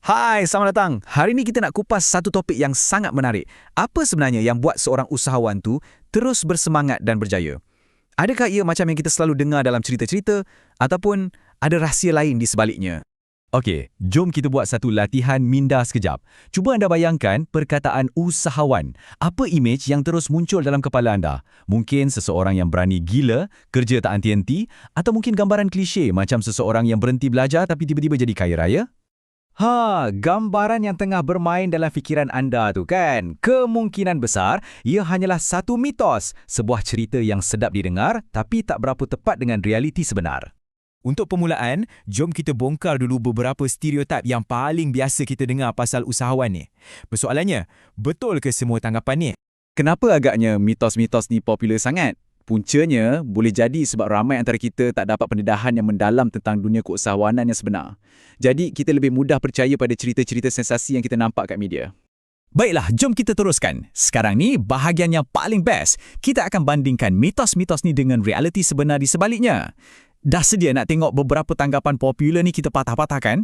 Hai, selamat datang. Hari ini kita nak kupas satu topik yang sangat menarik. Apa sebenarnya yang buat seorang usahawan tu terus bersemangat dan berjaya? Adakah ia macam yang kita selalu dengar dalam cerita-cerita ataupun ada rahsia lain di sebaliknya? Okey, jom kita buat satu latihan minda sekejap. Cuba anda bayangkan perkataan usahawan. Apa imej yang terus muncul dalam kepala anda? Mungkin seseorang yang berani gila, kerja tak henti-henti, atau mungkin gambaran klise macam seseorang yang berhenti belajar tapi tiba-tiba jadi kaya raya? Gambaran yang tengah bermain dalam fikiran anda tu kan? Kemungkinan besar, ia hanyalah satu mitos, sebuah cerita yang sedap didengar tapi tak berapa tepat dengan realiti sebenar. Untuk permulaan, jom kita bongkar dulu beberapa stereotip yang paling biasa kita dengar pasal usahawan ni. Persoalannya, betul ke semua tanggapan ni? Kenapa agaknya mitos-mitos ni popular sangat? Puncanya boleh jadi sebab ramai antara kita tak dapat pendedahan yang mendalam tentang dunia keusahawanan yang sebenar. Jadi, kita lebih mudah percaya pada cerita-cerita sensasi yang kita nampak kat media. Baiklah, jom kita teruskan. Sekarang ni, bahagian yang paling best. Kita akan bandingkan mitos-mitos ni dengan realiti sebenar di sebaliknya. Dah sedia nak tengok beberapa tanggapan popular ni kita patah-patahkan?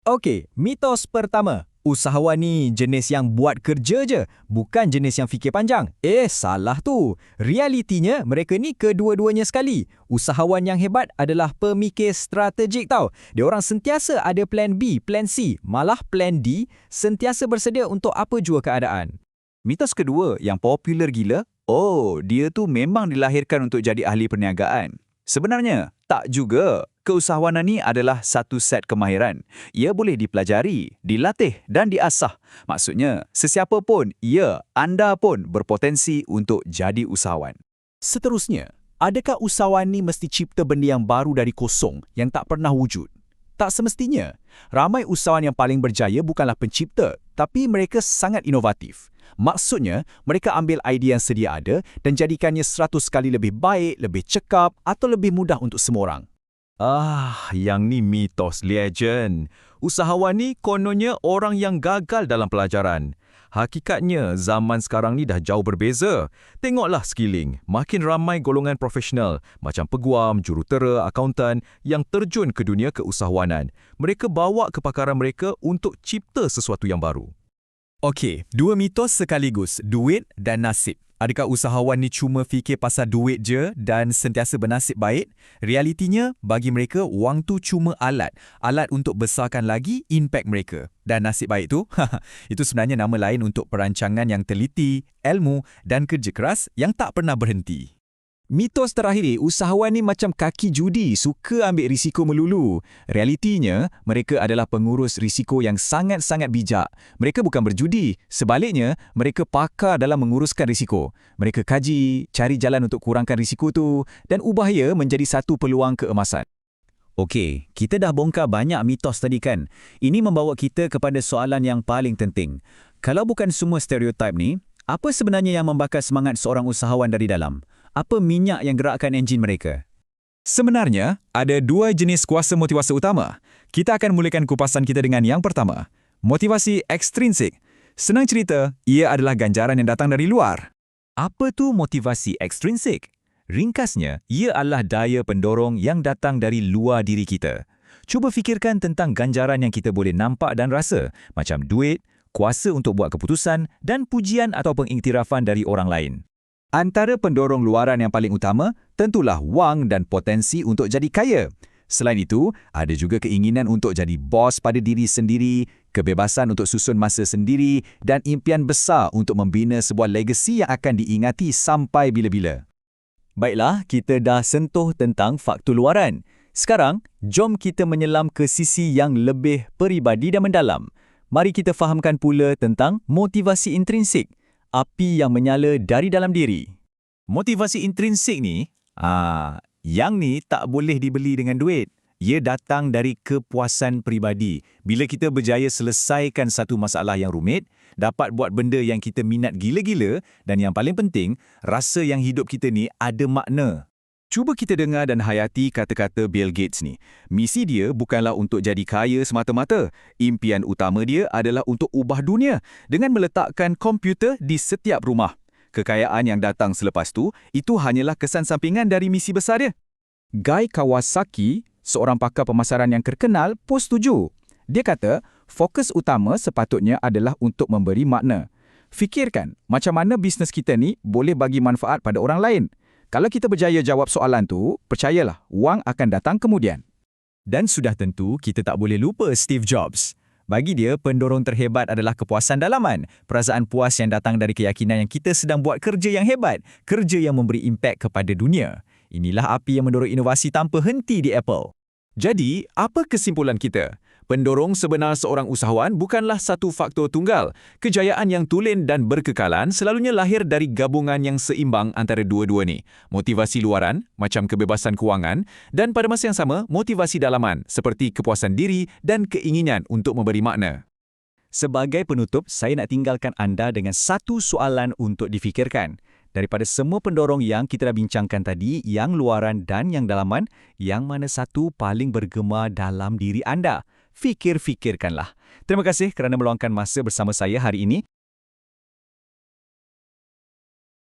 Okey, mitos pertama. Usahawan ni jenis yang buat kerja je, bukan jenis yang fikir panjang. Salah tu. Realitinya, mereka ni kedua-duanya sekali. Usahawan yang hebat adalah pemikir strategik tau. Diorang sentiasa ada plan B, plan C, malah plan D, sentiasa bersedia untuk apa jua keadaan. Mitos kedua yang popular gila, dia tu memang dilahirkan untuk jadi ahli perniagaan. Sebenarnya, tak juga. Keusahawanan ni adalah satu set kemahiran. Ia boleh dipelajari, dilatih dan diasah. Maksudnya, sesiapa pun, anda pun berpotensi untuk jadi usahawan. Seterusnya, adakah usahawan ni mesti cipta benda yang baru dari kosong, yang tak pernah wujud? Tak semestinya. Ramai usahawan yang paling berjaya bukanlah pencipta, tapi mereka sangat inovatif. Maksudnya, mereka ambil idea yang sedia ada dan jadikannya 100 kali lebih baik, lebih cekap atau lebih mudah untuk semua orang. Yang ni mitos legend. Usahawan ni kononnya orang yang gagal dalam pelajaran. Hakikatnya, zaman sekarang ni dah jauh berbeza. Tengoklah sekeliling, makin ramai golongan profesional macam peguam, jurutera, akauntan yang terjun ke dunia keusahawanan. Mereka bawa kepakaran mereka untuk cipta sesuatu yang baru. Okey, dua mitos sekaligus, duit dan nasib. Adakah usahawan ni cuma fikir pasal duit je dan sentiasa bernasib baik? Realitinya, bagi mereka, wang tu cuma alat. Alat untuk besarkan lagi impak mereka. Dan nasib baik tu, itu sebenarnya nama lain untuk perancangan yang teliti, ilmu dan kerja keras yang tak pernah berhenti. Mitos terakhir ni, usahawan ni macam kaki judi, suka ambil risiko melulu. Realitinya, mereka adalah pengurus risiko yang sangat-sangat bijak. Mereka bukan berjudi. Sebaliknya, mereka pakar dalam menguruskan risiko. Mereka kaji, cari jalan untuk kurangkan risiko tu dan ubah ia menjadi satu peluang keemasan. Okey, kita dah bongkar banyak mitos tadi kan? Ini membawa kita kepada soalan yang paling penting. Kalau bukan semua stereotip ni, apa sebenarnya yang membakar semangat seorang usahawan dari dalam? Apa minyak yang gerakkan enjin mereka? Sebenarnya, ada dua jenis kuasa motivasi utama. Kita akan mulakan kupasan kita dengan yang pertama, motivasi ekstrinsik. Senang cerita, ia adalah ganjaran yang datang dari luar. Apa tu motivasi ekstrinsik? Ringkasnya, ia adalah daya pendorong yang datang dari luar diri kita. Cuba fikirkan tentang ganjaran yang kita boleh nampak dan rasa, macam duit, kuasa untuk buat keputusan dan pujian atau pengiktirafan dari orang lain. Antara pendorong luaran yang paling utama, tentulah wang dan potensi untuk jadi kaya. Selain itu, ada juga keinginan untuk jadi bos pada diri sendiri, kebebasan untuk susun masa sendiri dan impian besar untuk membina sebuah legasi yang akan diingati sampai bila-bila. Baiklah, kita dah sentuh tentang faktor luaran. Sekarang, jom kita menyelam ke sisi yang lebih peribadi dan mendalam. Mari kita fahamkan pula tentang motivasi intrinsik. Api yang menyala dari dalam diri. Motivasi intrinsik ni, yang ni tak boleh dibeli dengan duit. Ia datang dari kepuasan peribadi. Bila kita berjaya selesaikan satu masalah yang rumit, dapat buat benda yang kita minat gila-gila dan yang paling penting, rasa yang hidup kita ni ada makna. Cuba kita dengar dan hayati kata-kata Bill Gates ni. Misi dia bukanlah untuk jadi kaya semata-mata. Impian utama dia adalah untuk ubah dunia dengan meletakkan komputer di setiap rumah. Kekayaan yang datang selepas tu, itu hanyalah kesan sampingan dari misi besar dia. Guy Kawasaki, seorang pakar pemasaran yang terkenal, pun setuju. Dia kata, Fokus utama sepatutnya adalah untuk memberi makna. Fikirkan, macam mana bisnes kita ni boleh bagi manfaat pada orang lain. Kalau kita berjaya jawab soalan tu, percayalah, wang akan datang kemudian. Dan sudah tentu, kita tak boleh lupa Steve Jobs. Bagi dia, pendorong terhebat adalah kepuasan dalaman, perasaan puas yang datang dari keyakinan yang kita sedang buat kerja yang hebat, kerja yang memberi impak kepada dunia. Inilah api yang mendorong inovasi tanpa henti di Apple. Jadi, apa kesimpulan kita? Pendorong sebenar seorang usahawan bukanlah satu faktor tunggal. Kejayaan yang tulen dan berkekalan selalunya lahir dari gabungan yang seimbang antara dua-dua ni. Motivasi luaran, macam kebebasan kewangan, dan pada masa yang sama, motivasi dalaman, seperti kepuasan diri dan keinginan untuk memberi makna. Sebagai penutup, saya nak tinggalkan anda dengan satu soalan untuk difikirkan. Daripada semua pendorong yang kita dah bincangkan tadi, yang luaran dan yang dalaman, yang mana satu paling bergema dalam diri anda? Fikir-fikirkanlah. Terima kasih kerana meluangkan masa bersama saya hari ini.